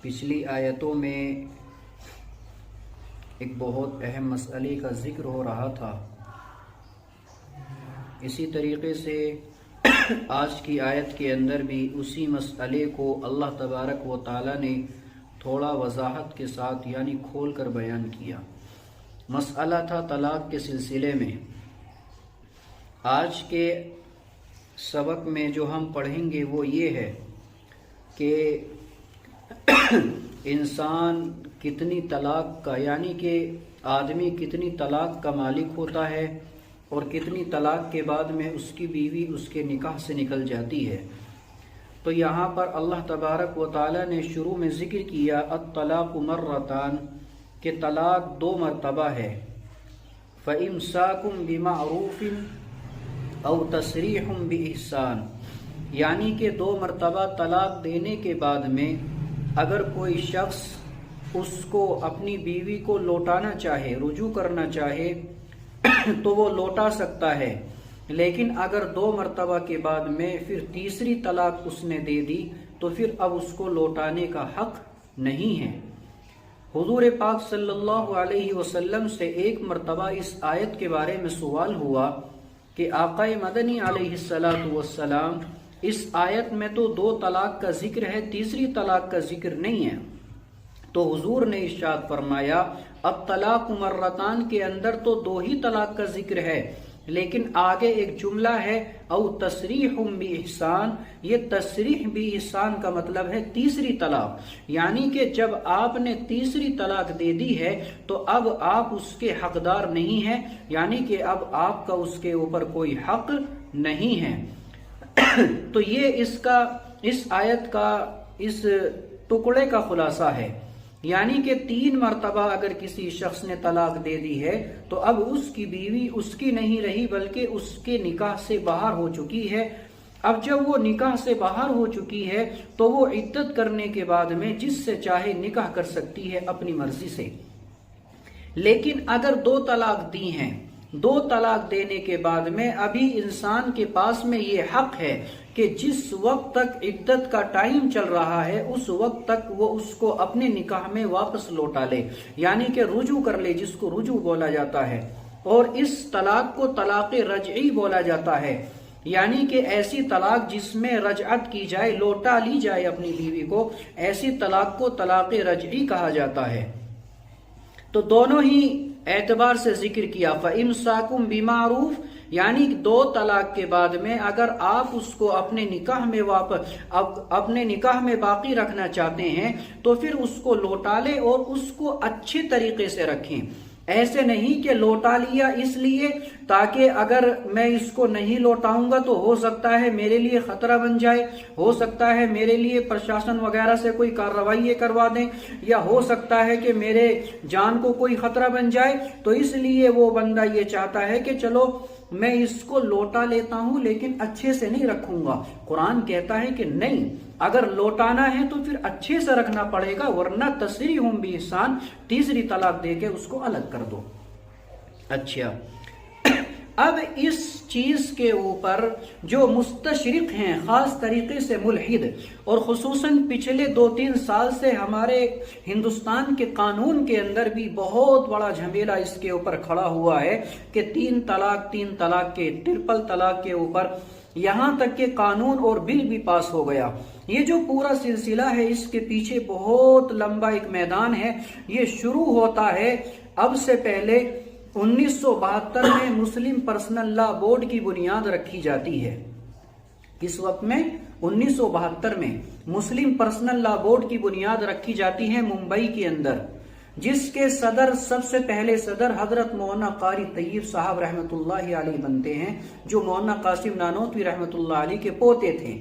پچھلی آیتوں میں ایک بہت اہم مسئلے کا ذکر ہو رہا تھا، اسی طریقے سے آج کی آیت کے اندر بھی اسی مسئلے کو اللہ تبارک و تعالی نے تھوڑا وضاحت کے ساتھ یعنی کھول کر بیان کیا۔ مسئلہ تھا طلاق کے سلسلے میں۔ آج کے سبق میں جو ہم پڑھیں گے وہ یہ ہے کہ انسان کتنی طلاق کا یعنی کہ آدمی کتنی طلاق کا مالک ہوتا ہے اور کتنی طلاق کے بعد میں اس کی بیوی اس کے نکاح سے نکل جاتی ہے۔ تو یہاں پر اللہ تبارک و تعالی نے شروع میں ذکر کیا الطلاق مرتان، کہ طلاق 2 مرتبہ ہے۔ فَإِمْسَاكُمْ بِمَعْرُوفٍ أَوْ تَسْرِيحٌ بِإِحْسَانٍ، یعنی کہ 2 مرتبہ طلاق دینے کے بعد میں اگر کوئی شخص اس کو اپنی بیوی کو لوٹانا چاہے، رجوع کرنا چاہے تو وہ لوٹا سکتا ہے، لیکن اگر 2 مرتبہ کے بعد میں پھر تیسری طلاق اس نے دے دی تو پھر اب اس کو لوٹانے کا حق نہیں ہے۔ حضور پاک صلی اللہ علیہ وسلم سے ایک مرتبہ اس آیت کے بارے میں سوال ہوا کہ آقا مدنی علیہ السلام اس آیت میں تو 2 طلاق کا ذکر ہے، تیسری طلاق کا ذکر نہیں ہے۔ تو حضور نے ارشاد فرمایا الطلاق مرتان کے اندر تو 2 ہی طلاق کا ذکر ہے، لیکن آگے ایک جملہ ہے او تصریح بإحسان، یہ تصریح بإحسان کا مطلب ہے تیسری طلاق، یعنی کہ جب آپ نے تیسری طلاق دے دی ہے تو اب آپ اس کے حقدار نہیں ہیں، یعنی کہ اب آپ کا اس کے اوپر کوئی حق نہیں ہے۔ تو یہ اس آیت کا اس ٹکڑے کا خلاصہ ہے، یعنی کہ 3 مرتبہ اگر کسی شخص نے طلاق دے دی ہے تو اب اس کی بیوی اس کی نہیں رہی بلکہ اس کے نکاح سے باہر ہو چکی ہے۔ اب جب وہ نکاح سے باہر ہو چکی ہے تو وہ عدت کرنے کے بعد میں جس سے چاہے نکاح کر سکتی ہے اپنی مرضی سے۔ لیکن اگر 2 طلاق دی ہیں، 2 طلاق دینے کے بعد میں ابھی انسان کے پاس میں یہ حق ہے کہ جس وقت تک عدت کا ٹائم چل رہا ہے اس وقت تک وہ اس کو اپنے نکاح میں واپس لوٹا لے، یعنی کہ رجوع کر لے، جس کو رجوع بولا جاتا ہے۔ اور اس طلاق کو طلاق رجعی بولا جاتا ہے، یعنی کہ ایسی طلاق جس میں رجعت کی جائے، لوٹا لی جائے اپنی بیوی کو، ایسی طلاق کو طلاق رجعی کہا جاتا ہے۔ تو دونوں ہی اعتبار سے ذکر کیا۔ فَإِمْسَاكُمْ بِمَعْرُوفٍ، یعنی 2 طلاق کے بعد میں اگر آپ اس کو اپنے نکاح میں باقی رکھنا چاہتے ہیں تو پھر اس کو لوٹا لیں اور اس کو اچھے طریقے سے رکھیں۔ ایسے نہیں کہ لوٹا لیا اس لیے تاکہ اگر میں اس کو نہیں لوٹاؤں گا تو ہو سکتا ہے میرے لیے خطرہ بن جائے، ہو سکتا ہے میرے لیے پرشاسن وغیرہ سے کوئی کارروائی کروا دیں، یا ہو سکتا ہے کہ میرے جان کو کوئی خطرہ بن جائے، تو اس لیے وہ بندہ یہ چاہتا ہے کہ چلو میں اس کو لوٹا لیتا ہوں لیکن اچھے سے نہیں رکھوں گا۔ قرآن کہتا ہے کہ نہیں، اگر لوٹانا ہے تو پھر اچھے سے رکھنا پڑے گا، ورنہ تسریح بإحسان، تیسری طلاق دے کے اس کو الگ کر دو۔ اچھا، اب اس چیز کے اوپر جو مستشرق ہیں، خاص طریقے سے ملحد، اور خصوصاً پچھلے 2-3 سال سے ہمارے ہندوستان کے قانون کے اندر بھی بہت بڑا جھمیلا اس کے اوپر کھڑا ہوا ہے کہ 3 طلاق کے ٹرپل طلاق کے اوپر یہاں تک کہ قانون اور بل بھی پاس ہو گیا۔ یہ جو پورا سلسلہ ہے اس کے پیچھے بہت لمبا ایک میدان ہے۔ یہ شروع ہوتا ہے اب سے پہلے 1972 میں مسلم پرسنل لا بورڈ کی بنیاد رکھی جاتی ہے۔ کس وقت میں؟ 1972 میں مسلم پرسنل لا بورڈ کی بنیاد رکھی جاتی ہے ممبئی کے اندر، جس کے صدر، سب سے پہلے صدر حضرت مولانا قاری طیب صاحب رحمۃ اللہ علیہ بنتے ہیں، جو مولانا قاسم نانوتوی رحمۃ اللہ علیہ کے پوتے تھے۔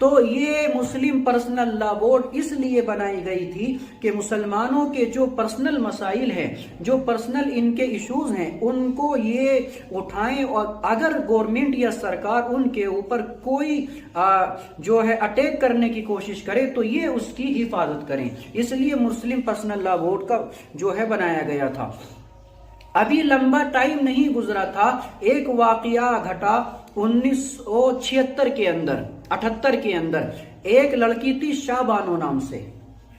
تو یہ مسلم پرسنل لا بورڈ اس لیے بنائی گئی تھی کہ مسلمانوں کے جو پرسنل مسائل ہیں، جو پرسنل ان کے ایشوز ہیں، ان کو یہ اٹھائیں، اور اگر گورنمنٹ یا سرکار ان کے اوپر کوئی جو ہے اٹیک کرنے کی کوشش کرے تو یہ اس کی حفاظت کریں۔ اس لیے مسلم پرسنل لا بورڈ کا جو ہے بنایا گیا تھا۔ ابھی لمبا ٹائم نہیں گزرا تھا، ایک واقعہ گھٹا 1976 کے اندر، 78 کے اندر۔ ایک لڑکی تھی شاہ بانو نام سے،